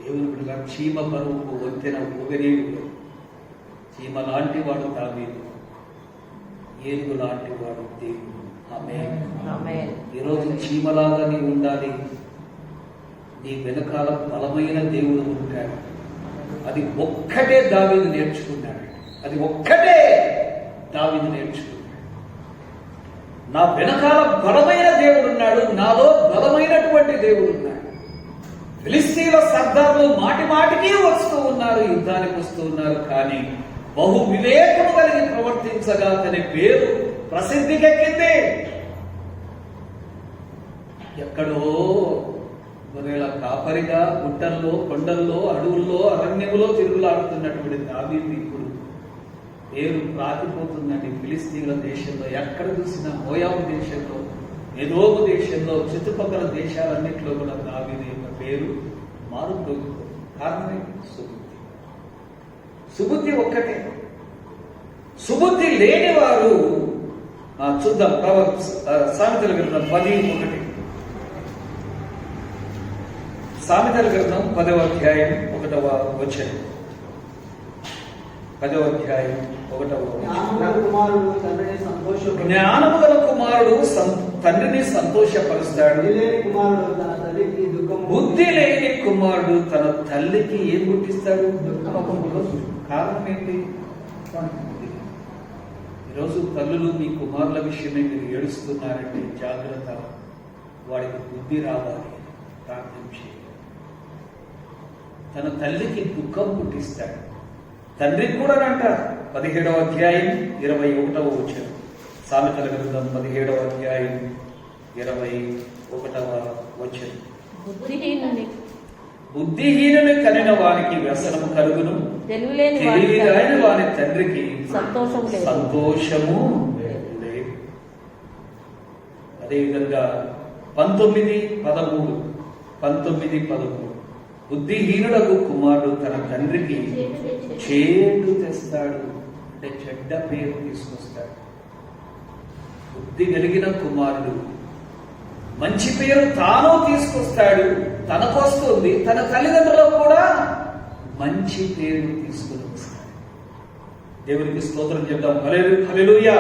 దేవుని బిడ్డగా చీమ బరువుకు వంతెన ఊగనేవి. చీమ లాంటి వాడు దావీదు, ఏనుగు లాంటి వాడు దేవుడు. ఆమేన్. ఈరోజు చీమలాగా నీ ఉండాలి. నీ వెనకాల బలమైన దేవుడు ఉంటాడు. అది ఒక్కటే దావీదు నేర్చుకున్నాడు. అది ఒక్కటే దావీదు నేర్చుకున్నాడు. నా వెనకాల బలమైన దేవుడు ఉన్నాడు, నాలో బలమైనటువంటి దేవుడు ఉన్నాడు. ఫిలిస్తీన్ల సర్దార్లు మాటి మాటికి వస్తూ ఉన్నారు, యుద్ధానికి వస్తూ ఉన్నారు. కానీ బహు వివేకము కలిగి ప్రవర్తించగా అతని పేరు ప్రసిద్ధికెక్కింది. ఎక్కడో గొర్రెల కాపరిగా గుట్టల్లో, కొండల్లో, అడవుల్లో, అరణ్యములో తిరుగులాడుతున్నటువంటి దావీదు ఇప్పుడు పేరు ప్రాతిపోతుందండి ఫిలిస్తీన్ల దేశంలో. ఎక్కడ చూసినా మోయాబు దేశంలో, ఎదోము దేశంలో, చుట్టుపక్కల దేశాలన్నింటిలో కూడా దావీదు యొక్క పేరు మారుతుంది. కారణమే సుబుద్ధి. సుబుద్ధి ఒక్కటే. సుబుద్ధి లేని వారు చూద్దాం. సామెతల గ్రంథం 10:1. సామెతల గ్రంథం 10వ అధ్యాయం 1వ వచనం. 10వ అధ్యాయం 1వ వచనం. జ్ఞానము గల కుమారుడు తండ్రిని సంతోషపరుస్తాడు. బుద్ధి లేని కుమారుడు తన తల్లికి ఏం పుట్టిస్తాడు? కారణం ఏంటి? ఈరోజు తల్లులు మీ కుమారుల విషయమే మీరు ఏడుస్తున్నారంటే జాగ్రత్త. వాడికి బుద్ధి రావాలి, ప్రార్థన చేయాలి. తన తల్లికి దుఃఖం పుట్టిస్తాడు. తండ్రికి కూడా అంటారు. 17వ అధ్యాయం 21వ వచనం. సామెతల గ్రంథం 17వ అధ్యాయం 21వ వచనం. బుద్ధిహీనుని కనిన వానికి వ్యసనము కలుగును, తెలివిలేని వాని తండ్రికి సంతోషము లేదు. అదేవిధంగా 19:13 బుద్ధిహీనుడకు కుమారుడు తన తండ్రికి చేటు తెస్తాడు, అంటే చెడ్డ పేరు తీసుకొస్తాడు. బుద్ధి కలిగిన కుమారుడు మంచి పేరు తాను తీసుకొస్తాడు, తనకొస్తుంది, తన తల్లిదండ్రులకు కూడా మంచి పేరు తీసుకుని వస్తాడు. దేవునికి స్తోత్రం చెప్తాం. హల్లెలూయా.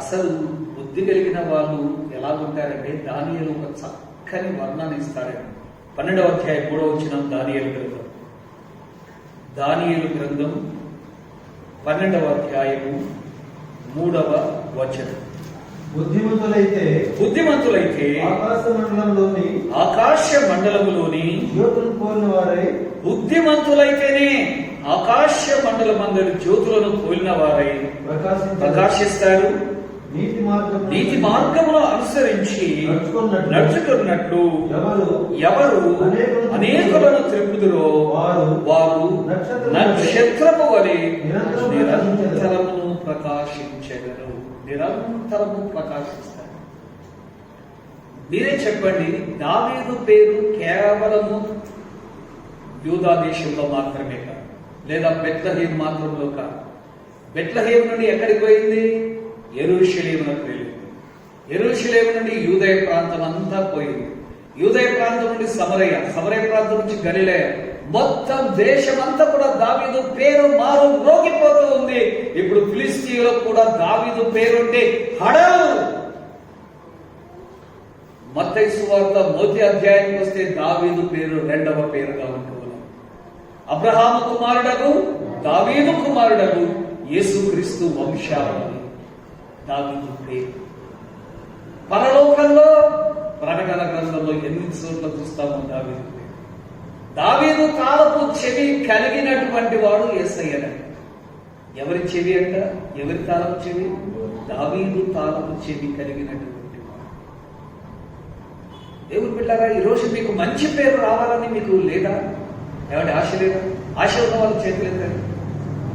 అసలు బుద్ధి కలిగిన వాళ్ళు ఎలా ఉంటారంటే దానియేలు ఒక చక్కని వర్ణన ఇస్తారండి. 12వ అధ్యాయం 3వ వచనం. దానియేలు గ్రంథం 12వ అధ్యాయము 3వ వచనం. బుద్ధిమంతులైతే ఆకాశ మండలములోని బుద్ధిమంతులైతేనే ఆకాశ మండలమందరి జ్యోతులను పోలిన వారై ప్రకాశిస్తారు. నీతి మార్గమును అనుసరించి నడుచుకున్నట్లు ఎవరు అనేకులను త్రిప్పుదురో వారు నక్షత్రము వలె నిరంతరమును ప్రకాశించెదరు. నిరంతరము ప్రకాశిస్తారు. మీరే చెప్పండి, దావీదు పేరు కేవలము యూదా దేశంలో మాత్రమే కాదు, లేదా బెత్లెహేము మాత్రంలో కాదు. బెత్లెహేము నుండి ఎక్కడికి పోయింది? యెరూషలేమునకు వెళ్ళింది. యెరూషలేము నుండి యూదయ ప్రాంతం అంతా పోయింది. యూదయ ప్రాంతం నుండి సమరయ ప్రాంతం నుంచి గలిలయ, మొత్తం దేశమంతా కూడా దావీదు పేరు మారు మ్రోగిపోతూ ఉంది. ఇప్పుడు ఫిలిస్తీయులకు కూడా దావీదు పేరుంటే హడల్. మత్తయి సువార్త 1వ అధ్యాయానికి వస్తే దావీదు పేరు 2వ పేరుగా ఉంటుంది. అబ్రహాము కుమారుడగు దావీదు కుమారుడగు యేసుక్రీస్తు వంశావళి దావీదు పేరు. పరలోకంలో ప్రకటన గ్రంథంలో ఎన్ని చోట్ల చూస్తామో దావీదు పేరు. దావీదు తాలపు చెవి కలిగినటువంటి వాడు యేసయ్య. ఎవరి చెవి అంట? ఎవరి తాలపు చెవి? దావీదు తాలపు చెవి కలిగినటువంటి వాడు. దేవుని బిడ్డలారా, ఈరోజు మీకు మంచి పేరు రావాలని మీకు లేదా? ఎవరి ఆశ లేదా? ఆశ ఉన్న వాళ్ళ చేతులు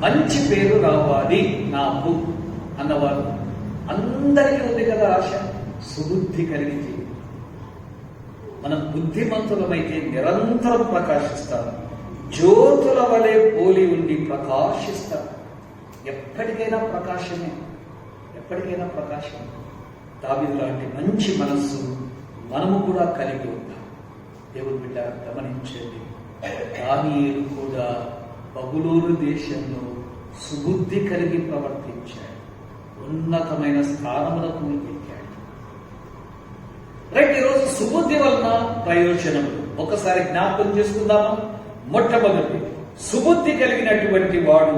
మంచి పేరు రావాలి నాకు అన్నవారు అందరికీ ఉంది కదా ఆశ. సుబుద్ధి కలిగి మనం బుద్ధిమంతులమైతే నిరంతరం ప్రకాశిస్తాం. జ్యోతుల వలె పోలి ఉండి ప్రకాశిస్తాం. ఎప్పటికైనా ప్రకాశమే, ఎప్పటికైనా ప్రకాశమే. దావీదు లాంటి మంచి మనస్సు మనము కూడా కలిగి ఉంటాం. దేవుని బిడ్డ గమనించండి, దానియేలు కూడా బబులోను దేశంలో సుబుద్ధి కలిగి ప్రవర్తించాడు, ఉన్నతమైన స్థానములకు ఎక్కాడు. రైట్. ఈరోజు సుబుద్ధి వలన ప్రయోజనములు ఒకసారి జ్ఞాపకం చేసుకుందామా? మొట్టమొదటి, సుబుద్ధి కలిగినటువంటి వాడు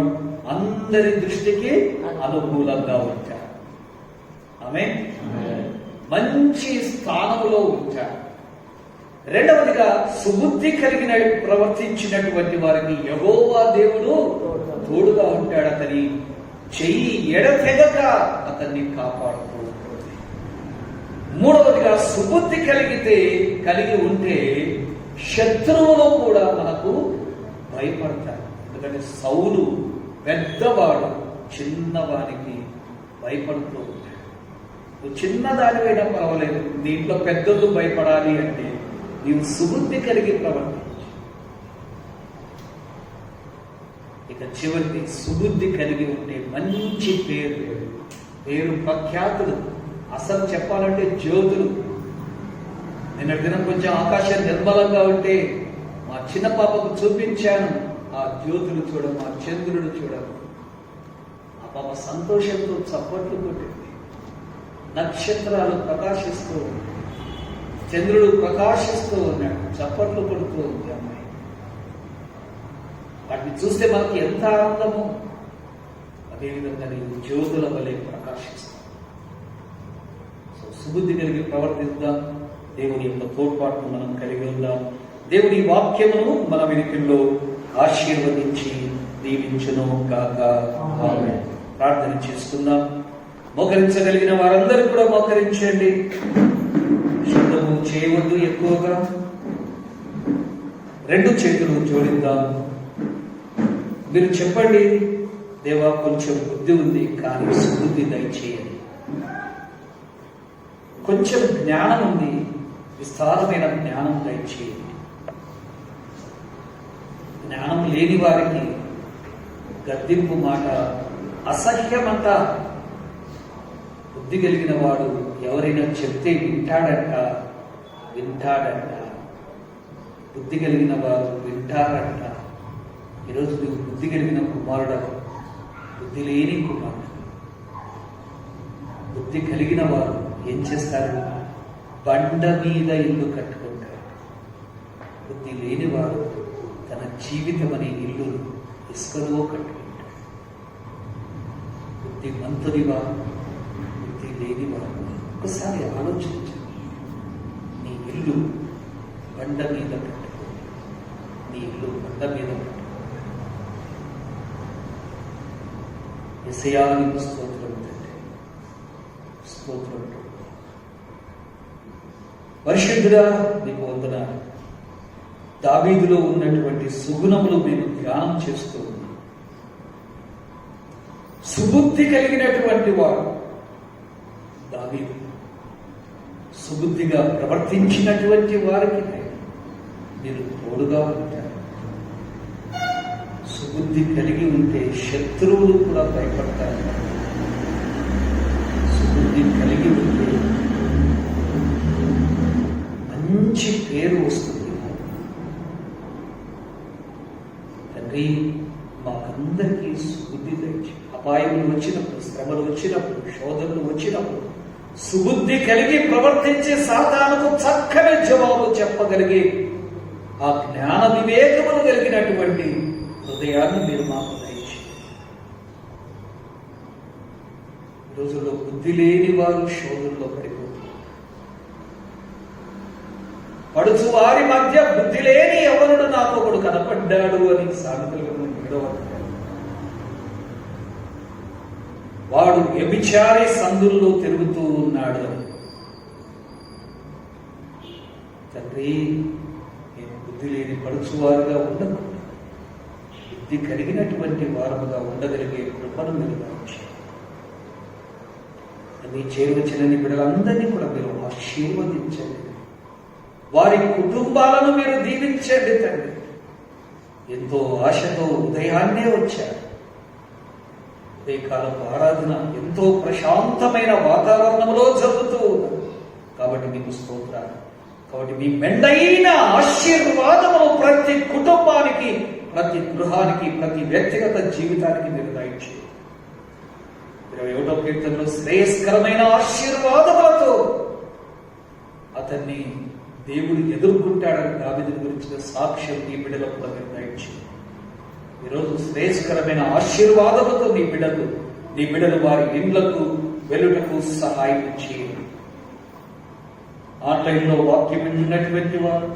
అందరి దృష్టికి అనుకూలంగా ఉంటాడు. ఆమేన్. మంచి స్థానంలో ఉంటాడు. రెండవదిగా సుబుద్ధి కలిగిన ప్రవర్తించినటువంటి వారికి యెహోవా దేవుడు తోడుగా ఉంటాడు. అతని చెయ్యి ఎడతెగక అతన్ని కాపాడుతూ ఉంటుంది. మూడవదిగా సుబుద్ధి కలిగి ఉంటే శత్రువులు కూడా మనకు భయపడతారు. ఎందుకంటే సౌలు పెద్దవాడు చిన్నవానికి భయపడుతూ ఉంటాడు. నువ్వు చిన్నదానివైనా పర్వాలేదు, దీంట్లో పెద్దలు భయపడాలి అంటే నీవు సుబుద్ధి కలిగి ప్రవర్తించు. ఇక చివరికి సుబుద్ధి కలిగి ఉంటే మంచి పేరు ప్రఖ్యాతులు, అసలు చెప్పాలంటే జ్యోతులు. నిన్న దినం కొంచెం ఆకాశం నిర్మలంగా ఉంటే మా చిన్న పాపకు చూపించాను. ఆ జ్యోతులు చూడము, ఆ చంద్రుడు చూడము. ఆ పాప సంతోషంతో చప్పట్లు కొట్టింది. నక్షత్రాలు ప్రకాశిస్తూ, చంద్రుడు ప్రకాశిస్తూ ఉన్నాడు, చప్పట్లు కొడుతూ ఉంది అమ్మాయి. వాటిని చూస్తే మనకి ఎంత ఆనందమో, అదేవిధంగా నీవు జ్యోతుల వలె ప్రకాశిస్తావు. సో సుబుద్ధి కలిగి ప్రవర్తిద్దాం. దేవుని యొక్క తోడ్పాటును మనం కలిగి ఉందాం. దేవుని వాక్యమును మన వెనుకల్లో ఆశీర్వదించి దీవించును గాక. ఆమేన్. ప్రార్థన చేసుకుందాం. మోకరించగలిగిన వారందరూ కూడా మోకరించండి. శబ్దము చేయవద్దు ఎక్కువగా. రెండు చేతులు జోడిద్దాం. మీరు చెప్పండి, దేవా కొంచెం బుద్ధి ఉంది కానీ సుబుద్ధి దయచేయండి. కొంచెం జ్ఞానం ఉంది, విస్తారమైన జ్ఞానం దయచేయండి. జ్ఞానం లేని వారికి గద్దింపు మాట అసహ్యమంట. బుద్ధి కలిగిన వాడు ఎవరైనా చెప్తే వింటాడంట. బుద్ధి కలిగిన వారు వింటారంట. ఈరోజు నువ్వు బుద్ధి కలిగిన కుమారుడు, బుద్ధి లేని కుమారుడు. బుద్ధి కలిగిన వారు ఏం చేస్తారు? బండ మీద ఇల్లు కట్టుకుంటారు. బుద్ధి లేని వారు తన జీవితం అనే ఇల్లు ఇసుకలో కట్టుకుంటాడు. బుద్ధిమంతుడివా, బుద్ధి లేనివా, ఒకసారి ఆలోచించు. నీ ఇల్లు బండ మీద కట్టుకో. నీ ఇల్లు బండ మీద కట్టుకో. యేసయ్యానికి స్తోత్రం తండ్రి, స్తోత్రం. పరిశుద్ధుడా నీకు వందనాలు. దావీదులో ఉన్నటువంటి సుగుణములు మేము ధ్యానం చేస్తూ ఉన్నాం. సుబుద్ధి కలిగినటువంటి వాడు దావీదు. సుబుద్ధిగా ప్రవర్తించినటువంటి వారికి మీరు తోడుగా ఉంటారు. సుబుద్ధి కలిగి ఉంటే శత్రువులు కూడా భయపడతారు. సుబుద్ధి కలిగి ఉంటే మంచి పేరు వస్తుంది. తండ్రి, మాకందరికీ సుబుద్ధి తెచ్చి అపాయములు వచ్చినప్పుడు, శ్రమలు వచ్చినప్పుడు, శోధనలు వచ్చినప్పుడు సుబుద్ధి కలిగి ప్రవర్తించే సాతానుకు చక్కని జవాబు చెప్పగలిగే ఆ జ్ఞాన వివేకములు కలిగినటువంటి హృదయాన్ని మీరు మాకు దయచేయండి. రోజుల్లో బుద్ధి లేని వారు శోధనలో పడిపోతున్నారు. పడుచు వారి మధ్య బుద్ధి లేని ఎవరుడు నాకు ఒకడు కనపడ్డాడు అని సామెతలు వాడు వ్యభిచారి సందుల్లో తిరుగుతూ ఉన్నాడు. తండ్రి, నేను బుద్ధి లేని పడుచువారుగా ఉండకూడదు, బుద్ధి కలిగినటువంటి వారముగా ఉండగలిగే కృపను మీరు దాచి నీ చేరువచ్చినని బిడ్డలందరినీ కూడా మీరు ఆశీర్వదించండి. వారి కుటుంబాలను మీరు దీవించండి తండ్రి. ఎంతో ఆశతో ఉదయాన్నే వచ్చారు. ఉదయకాలపు ఆరాధన ఎంతో ప్రశాంతమైన వాతావరణంలో జరుగుతూ ఉన్నది. కాబట్టి మీకు స్తోత్రాలు. కాబట్టి మీ మెండైన ఆశీర్వాదములు ప్రతి కుటుంబానికి, ప్రతి గృహానికి, ప్రతి వ్యక్తిగత జీవితానికి మీరు దయచేయండి. 21వ కీర్తనలో శ్రేయస్కరమైన ఆశీర్వాదములతో అతన్ని దేవుడు ఎదుర్కొంటాడని దావీదు గురించిన సాక్ష్యం ఈ బిడ్డలకు కూడా మీరు దయచేయండి. ఈరోజు శ్రేయస్కరమైన ఆశీర్వాదములతో నీ బిడ్డలు వారి ఇండ్లకు వెలుటకు సహాయం చేయండి. ఆన్లైన్లో వాక్యం వింటున్నటువంటి వారు,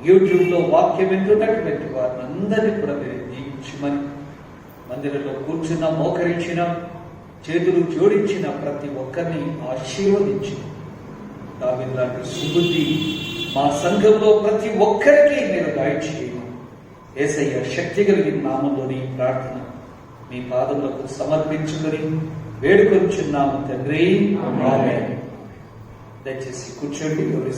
యూట్యూబ్లో వాక్యం వింటున్నటువంటి వారిని అందరినీ కూడా మీరు దీవించమని, మందిరంలో కూర్చున్న, మోకరించిన, చేతులు జోడించిన ప్రతి ఒక్కరిని ఆశీర్వదించి, దావీదు లాంటి సుబుద్ధి మా సంఘంలో ప్రతి ఒక్కరికి మీరు దయచేయండి. యేసయ్య శక్తి కలిగిన నామంలోని ప్రార్థన మీ పాదములకు సమర్పించుకొని వేడుకొంచున్నాము తండ్రి. ఆమేన్. దయచేసి కూర్చోండి.